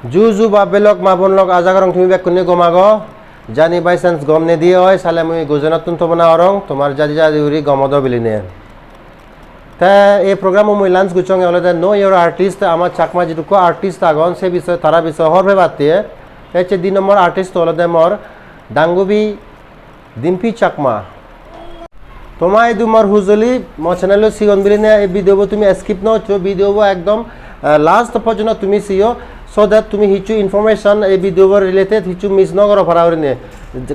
জু বাবেলক মাবনলক আজাগরং তুমি বেকুনি গমাগো জানি by chance গম নে দিয়ে হয় সালে মুই গুজরাতুন তবনা অরং তোমার জাদি জাদি উরি গমদ বিলিনে তা এই প্রোগ্রাম মুই লাঞ্চ গুচং হলে নো ইয়োর আর্টিস্ট আমার চাকমা যেটুকু আর্টিস্ট আগন সে বিষয় তারা বিষয় হরবে বাতিয়ে হচ্ছে 2 নম্বর আর্টিস্ট হলে মোর ডাঙ্গুবি ডিম্পি চাকমা তোমায় দুমার হুজলি মো চ্যানেল সিগন বিলিনে এই ভিডিও তুমি স্কিপ ন চো ভিডিও একদম লাস্ট পর্যন্ত তুমি সিও সো দ্যাট তুমি হিচু ইনফরমেশন এই ভিডিও রিলেটেড হিচু মিস ন করো ফারাউরিনে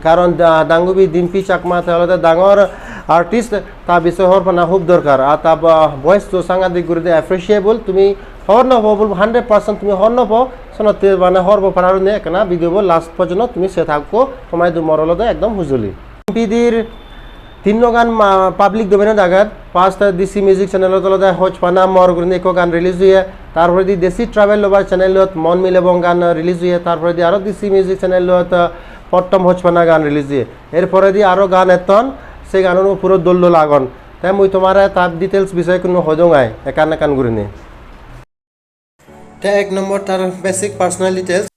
কারণ ডাঙ্গুবি ডিম্পি চাকমা তাহলে ডাঙর আর্টিস্ট তা বিষয় হর পানা খুব দরকার আর তা ভয়েস তো সাংঘাতিক গুরুদে অ্যাপ্রিসিয়েবল তুমি হর ন হবো 100% তুমি হর ন পো শোনাতে মানে হর ফারাউরিনে কেনা ভিডিও লাস্ট পর্যন্ত তুমি সে থাকো তোমায় দুমার হলে একদম হুজলি ডিম্পিদির 3 গান পাবলিক ডোমেনে দাগাত ফার্স্ট ডিসি মিউজিক চ্যানেলত লদা হজ পানা মর গুরনে এক গান রিলিজ হয়ে তারপরে দি দেশি ট্রাভেল লবার চ্যানেলত মন মিলেবং গান রিলিজ হয়ে তারপরে দি আরো ডিসি মিউজিক চ্যানেলত পট্টম হজ পানা গান রিলিজ হয়ে এরপরে দি আরো গান এতন সেই গানর পুরো দোল লাগন তাই মুই তোমার তার ডিটেলস বিষয় কোনো হজঙাই একান একান গুরনে তে 1 নম্বর তার বেসিক পার্সোনাল ডিটেলস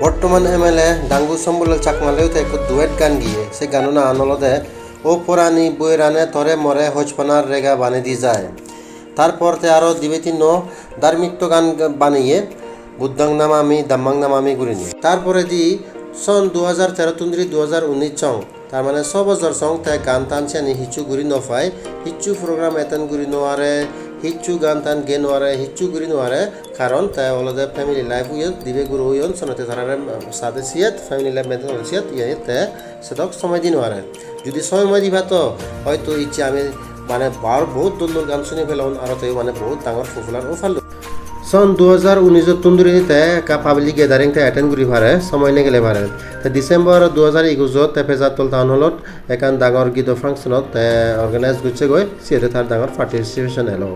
বর্তমান এমএলএ ডাঙ্গু সম্বল চাকমালেও তো একটু ডুয়েট গান গিয়ে সে গানো না আনলদে ও পুরানি বই রানে তরে মরে হজপানার রেগা বানে দি যায় তারপর তে আরও দিবে তিন ধার্মিক গান বানিয়ে বুদ্ধাং নামামি দাম্মাং নামামি গুরিনি তারপরে দি সন 2013 তুন্দ্রি 2019 চং তার মানে 6 বছর চং তাই গান টানছে নি হিচু গুরি নফাই হিচু প্রোগ্রাম এতেন গুরি নোয়ারে হিচ্ছু গান তান গে নোৱাৰে হিচ্ছু গুৰি নোৱাৰে কাৰণ তাই অলদে ফ্যামিলি লাইফ উইল দিবে গুরু উইল সনতে তারারে সাথে সিয়াত ফ্যামিলি লাইফ মেনটেন সিয়াত ইয়ানি তে সেদক সময় দি নোৱাৰে যদি সময় দিবা তো হয়তো ইচ্ছে আমি মানে বার বহুত দূর গান শুনি পেলাম আর তাই মানে বহুত ডাঙর পপুলার ও ফাল সন 2019 তুন্দুরিতে কা পাবলিক গ্যাদারিং তে অ্যাটেন্ড করি পারে সময় নে গেলে পারে তে ডিসেম্বর 2021 তে ফেজাতল টাউন হলত একান ডাঙর গীত ফাংশনত তে অর্গানাইজ করছে গই সিতে তার ডাঙর পার্টিসিপেশন এলো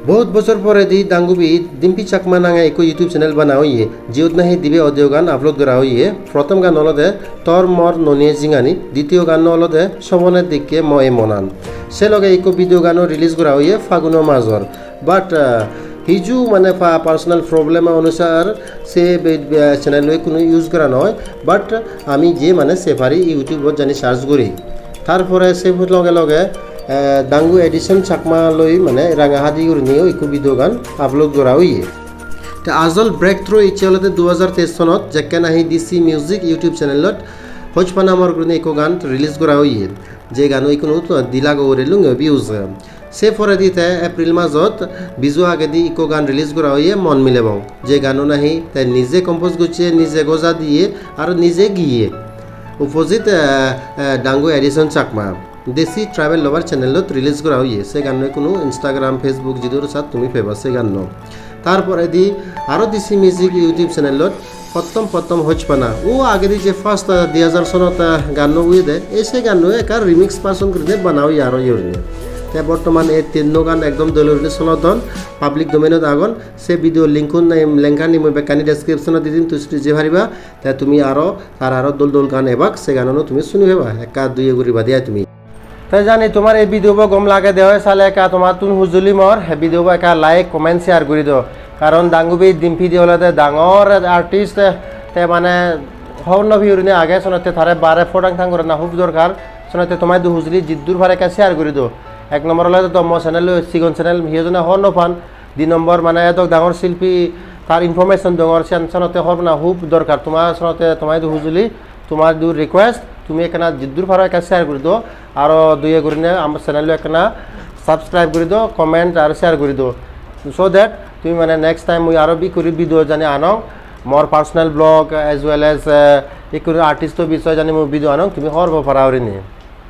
বহুত বছর পরে দি ডাঙ্গুবি ডিম্পি চাকমা নাঙে এক ইউটিউব চ্যানেল বানাও ইয়ে জিওত নাহি দিবে অডিও গান আপলোড করা ইয়ে প্রথম গান হলদে তর মর ননিয়ে জিঙানি দ্বিতীয় গান হলদে সবনের দিকে ময়ে মনান সে লগে এক ভিডিও গানও রিলিজ করা ইয়ে ফাগুনো মাজর বাট হিজু মানে পার্সোনাল প্রবলেম অনুসার সে চ্যানেল কোনো ইউজ করা নয় বাট আমি যে মানে সে পারি ইউটিউবত জানি সার্চ করি তারপরে সে লগে লগে ডাঙ্গু এডিশন চাকমা লই মানে রাঙাহাদি করে নিয়েও একো ভিডিও গান আপলোড করা হইয়ে তা আজল ব্রেক থ্রু ইচ্ছে হলতে 2023 সনত যেকেন আহি ডিসি মিউজিক ইউটিউব চ্যানেলত হজপা নামৰ কাৰণে একো গান রিলিজ করা হইয়ে যে গান ওই কোনো দিলা গৌরে লুঙ্গ ভিউজ সে পরে দিতে এপ্রিল মাসত বিজু আগে দি ইকো গান রিলিজ করা হইয়ে মন মিলেব যে গানও নাহি তাই নিজে কম্পোজ করছে নিজে গজা দিয়ে আর নিজে গিয়ে উপজিত ডাঙ্গু এডিশন চাকমা দেশি ট্রাভেল লভার চ্যানেলত রিলিজ করা হইয়ে সে গান কোনো ইনস্টাগ্রাম ফেসবুক যিদুর সাথ তুমি ফেবা সে গান তারপরে দি আরও ডিসি মিউজিক ইউটিউব চ্যানেলত প্রথম হজপানা ও আগে দি যে ফার্স্ট 2000 সনত গান উই দে এই সে গান একা রিমিক্স পার্সন করে বানাও আরও ইউরিনে তাই বর্তমান এই তিন গান একদম দলুরি সনতন পাবলিক ডোমেনত আগন সে ভিডিও লিঙ্কন লেঙ্কানি মই বেকানি ডেসক্রিপশনত দি দিম তুই যে ভারিবা তাই তুমি আরও তার আরও দল গান এবাক সে গানও তুমি শুনি ভাবা একা দুই করিবা দিয়া তুমি তাই জানি তোমার এই ভিডিও গম লাগে দেওয়া চালে একা তোমার তুন হুজুলি মর হে ভিডিও একা লাইক কমেন্ট শেয়ার করে দিও কারণ ডাঙ্গুবি ডিম্পি দি হলে ডাঙর আর্টিস্ট তে মানে হর্ণ ভিউরিনে আগে শোনাতে তারে বারে ফোটাং থাং করে না খুব দরকার শোনাতে তোমার দু হুজুলি জিদ্দুর ভারে একা শেয়ার করে দিও এক নম্বর হলে তো মো চ্যানেল সিগন চ্যানেল হিজনে হর্ণ পান 2 নম্বর মানে এত ডাঙর শিল্পী তার ইনফরমেশন ডাঙর শোনাতে হর না খুব দরকার তোমার শোনাতে তোমার দু হুজুলি তোমার দু রিকোয়েস্ট তুমি এখানে জিদ্দুর ভারে একা শেয়ার করে দিও আর দুই করে আমার চ্যানেল এখানে সাবস্ক্রাইব করে দিও কমেন্ট আর শেয়ার করে দিও সো দ্যাট তুমি মানে নেক্সট টাইম মুই আরও বি করি ভিডিও জানি আনং মোর personal blog as well as এই কোনো আর্টিস্টর বিষয় জানি মই ভিডিও আনং তুমি হরব পারাওরি নিয়ে